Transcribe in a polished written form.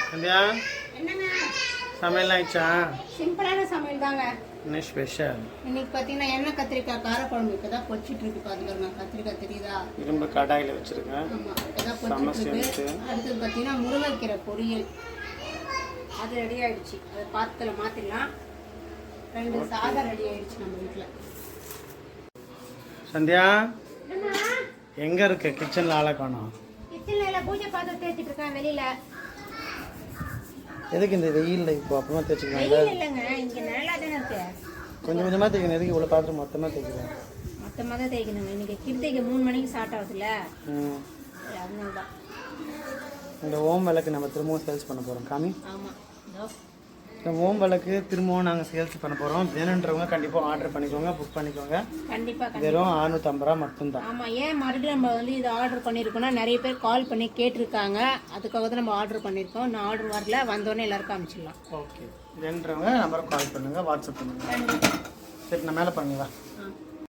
சந்தியா என்னங்க சமையல் ஆயிடுச்சா? சிம்பிளான சமையல் தாங்க. என்ன ஸ்பெஷல்? இன்னைக்கு பார்த்தீங்கன்னா எண்ணெய் கத்திரிக்காய் காரக்குழம்பு இப்போதான் பொச்சிட்டு இருக்கு. பாத்துக்கோங்க, கத்திரிக்காய் தெரியுதா? இரும்பு கடாயில் வச்சிருக்கேன். ஆமா, இப்போதான் பொச்சிட்டு இருக்கு. அடுத்தது பார்த்தீங்கன்னா முருங்கைக்கீரை பொரியல், அது ரெடி ஆயிடுச்சு. அதை பாத்திரத்தில் மாற்றிடலாம். 2 சாதம் ரெடி ஆயிடுச்சு நம்ம வீட்டில். சந்தியா எங்க இருக்க? கிச்சன்ல ஆளை காணோம். கிச்சன்ல எல்லாம் பூஜை பாத்திரம் தேய்ச்சிட்டு இருக்கேன் வெளியில. எதுக்கு இந்த வெயில்ல இப்போ அப்புறமா தேய்ச்சிக்கலாம்? வெயில் இல்லைங்க, இங்கே நல்லா தானே இருக்கு. கொஞ்சம் கொஞ்சமாக தேய்க்கணும். எதுக்கு இவ்வளோ பாத்திரம் மொத்தமாக தேய்க்கிறேன்? மொத்தமாக தான் தேய்க்கணுங்க. இன்னைக்கு கிருத்திகை 3 மணிக்கு ஸ்டார்ட் ஆகுதுல்ல, அதனால தான். இந்த ஓம் விளக்கு நம்ம திரும்பவும் சேல்ஸ் பண்ண போகிறோம். காமி. ஆமாம், இந்த ஓம் விளக்கு திரும்பவும் நாங்கள் சேல்ஸ் பண்ண போகிறோம். வேணுன்றவங்க கண்டிப்பாக ஆர்டர் பண்ணிக்கோங்க, புக் பண்ணிக்கோங்க. கண்டிப்பாக. வெறும் 650 ரூபா மட்டும்தான். ஆமாம், ஏன் மறுபடியும் நம்ம வந்து இது ஆர்டர் பண்ணியிருக்கோம்னா நிறைய பேர் கால் பண்ணி கேட்டிருக்காங்க. அதுக்காக தான் நம்ம ஆர்டர் பண்ணியிருக்கோம். நான் ஆர்டர் வரல, வந்தோடனே எல்லாருக்கும் அனுப்பிச்சிடலாம். ஓகே, வேணுன்றவங்க நம்பருக்கு கால் பண்ணுங்கள், வாட்ஸ்அப் பண்ணுங்கள். சரி, நான் மேலே பண்ணுங்களா?